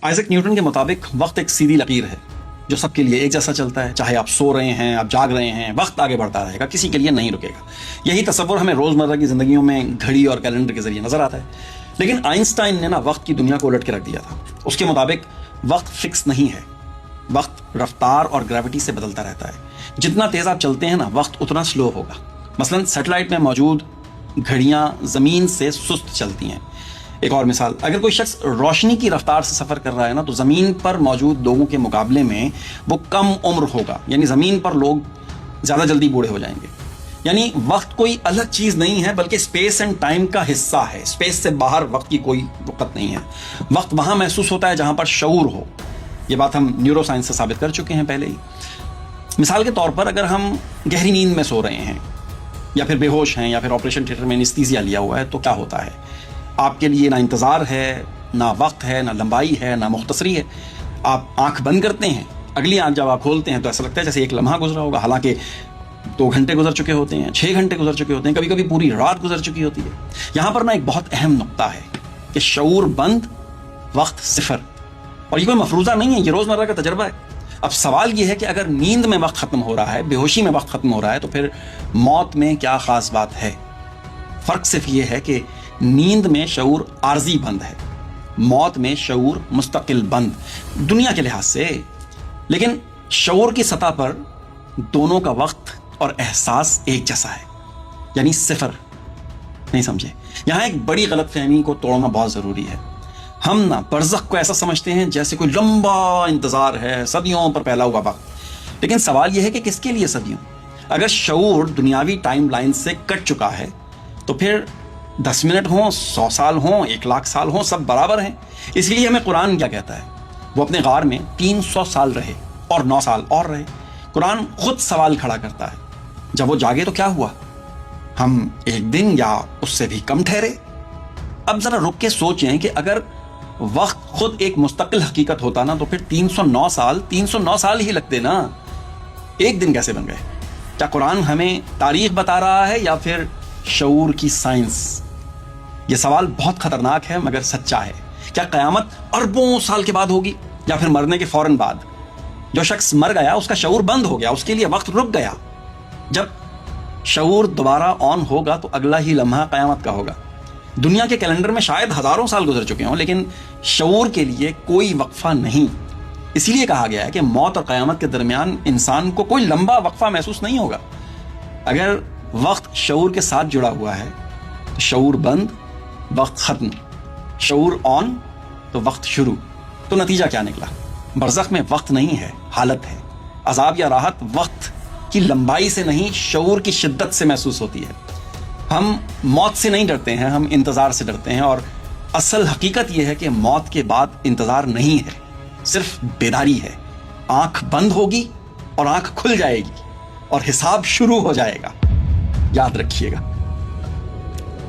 Isaac Newton کے مطابق وقت ایک سیدھی لکیر ہے جو سب کے لیے ایک جیسا چلتا ہے. چاہے آپ سو رہے ہیں، آپ جاگ رہے ہیں، وقت آگے بڑھتا رہے گا، کسی کے لیے نہیں رکے گا. یہی تصور ہمیں روزمرہ کی زندگیوں میں گھڑی اور کیلنڈر کے ذریعے نظر آتا ہے. لیکن آئنسٹائن نے وقت کی دنیا کو الٹ کے رکھ دیا تھا. اس کے مطابق وقت فکس نہیں ہے، وقت رفتار اور گریوٹی سے بدلتا رہتا ہے. جتنا تیز آپ چلتے ہیں وقت اتنا سلو ہوگا. مثلا سیٹلائٹ میں موجود گھڑیاں زمین سے سست چلتی ہیں. ایک اور مثال، اگر کوئی شخص روشنی کی رفتار سے سفر کر رہا ہے تو زمین پر موجود لوگوں کے مقابلے میں وہ کم عمر ہوگا. یعنی زمین پر لوگ زیادہ جلدی بوڑھے ہو جائیں گے. یعنی وقت کوئی الگ چیز نہیں ہے بلکہ اسپیس اینڈ ٹائم کا حصہ ہے. اسپیس سے باہر وقت کی کوئی وقت نہیں ہے. وقت وہاں محسوس ہوتا ہے جہاں پر شعور ہو. یہ بات ہم نیورو سائنس سے ثابت کر چکے ہیں پہلے ہی. مثال کے طور پر اگر ہم گہری نیند میں سو رہے ہیں یا پھر بے ہوش ہیں یا پھر آپریشن تھیٹر میں انستھیزیا لیا ہوا ہے تو کیا ہوتا ہے؟ آپ کے لیے نہ انتظار ہے، نہ وقت ہے، نہ لمبائی ہے، نہ مختصری ہے. آپ آنکھ بند کرتے ہیں، اگلی آنکھ جب آپ کھولتے ہیں تو ایسا لگتا ہے جیسے ایک لمحہ گزرا ہوگا، حالانکہ 2 گھنٹے گزر چکے ہوتے ہیں، 6 گھنٹے گزر چکے ہوتے ہیں، کبھی کبھی پوری رات گزر چکی ہوتی ہے. یہاں پر ایک بہت اہم نقطہ ہے کہ شعور بند، وقت صفر. اور یہ کوئی مفروضہ نہیں ہے، یہ روزمرہ کا تجربہ ہے. اب سوال یہ ہے کہ اگر نیند میں وقت ختم ہو رہا ہے، بے ہوشی میں وقت ختم ہو رہا ہے، تو پھر موت میں کیا خاص بات ہے؟ فرق صرف یہ ہے کہ نیند میں شعور عارضی بند ہے، موت میں شعور مستقل بند دنیا کے لحاظ سے. لیکن شعور کی سطح پر دونوں کا وقت اور احساس ایک جیسا ہے، یعنی صفر. نہیں سمجھے؟ یہاں ایک بڑی غلط فہمی کو توڑنا بہت ضروری ہے. ہم برزخ کو ایسا سمجھتے ہیں جیسے کوئی لمبا انتظار ہے، صدیوں پر پھیلا ہوا وقت. لیکن سوال یہ ہے کہ کس کے لیے صدیوں؟ اگر شعور دنیاوی ٹائم لائن سے کٹ چکا ہے تو پھر 10 منٹ ہوں، 100 سال ہوں، 1,00,000 سال ہوں، سب برابر ہیں. اس لیے ہمیں قرآن کیا کہتا ہے؟ وہ اپنے غار میں 300 سال رہے اور 9 سال اور رہے. قرآن خود سوال کھڑا کرتا ہے، جب وہ جاگے تو کیا ہوا؟ ہم 1 دن یا اس سے بھی کم ٹھہرے؟ اب ذرا رک کے سوچیں کہ اگر وقت خود ایک مستقل حقیقت ہوتا تو پھر 309 سال ہی لگتے نا. 1 دن کیسے بن گئے؟ کیا قرآن ہمیں تاریخ بتا رہا ہے یا پھر شعور کی سائنس؟ یہ سوال بہت خطرناک ہے مگر سچا ہے. کیا قیامت اربوں سال کے بعد ہوگی یا پھر مرنے کے فوراً بعد؟ جو شخص مر گیا اس کا شعور بند ہو گیا، اس کے لیے وقت رک گیا. جب شعور دوبارہ آن ہوگا تو اگلا ہی لمحہ قیامت کا ہوگا. دنیا کے کیلنڈر میں شاید ہزاروں سال گزر چکے ہوں، لیکن شعور کے لیے کوئی وقفہ نہیں. اسی لیے کہا گیا ہے کہ موت اور قیامت کے درمیان انسان کو کوئی لمبا وقفہ محسوس نہیں ہوگا. اگر وقت شعور کے ساتھ جڑا ہوا ہے تو شعور بند، وقت ختم. شعور آن تو وقت شروع. تو نتیجہ کیا نکلا؟ برزخ میں وقت نہیں ہے، حالت ہے. عذاب یا راحت وقت کی لمبائی سے نہیں، شعور کی شدت سے محسوس ہوتی ہے. ہم موت سے نہیں ڈرتے ہیں، ہم انتظار سے ڈرتے ہیں. اور اصل حقیقت یہ ہے کہ موت کے بعد انتظار نہیں ہے، صرف بیداری ہے. آنکھ بند ہوگی اور آنکھ کھل جائے گی اور حساب شروع ہو جائے گا. یاد رکھیے گا.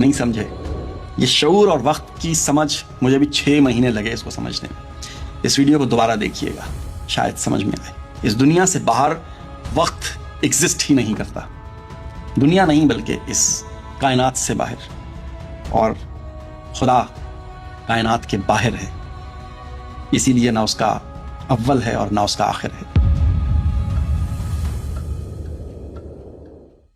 نہیں سمجھے؟ یہ شعور اور وقت کی سمجھ مجھے بھی 6 مہینے لگے اس کو سمجھنے میں. اس ویڈیو کو دوبارہ دیکھیے گا، شاید سمجھ میں آئے. اس دنیا سے باہر وقت ایگزسٹ ہی نہیں کرتا. دنیا نہیں بلکہ اس کائنات سے باہر. اور خدا کائنات کے باہر ہے، اسی لیے نہ اس کا اول ہے اور نہ اس کا آخر ہے.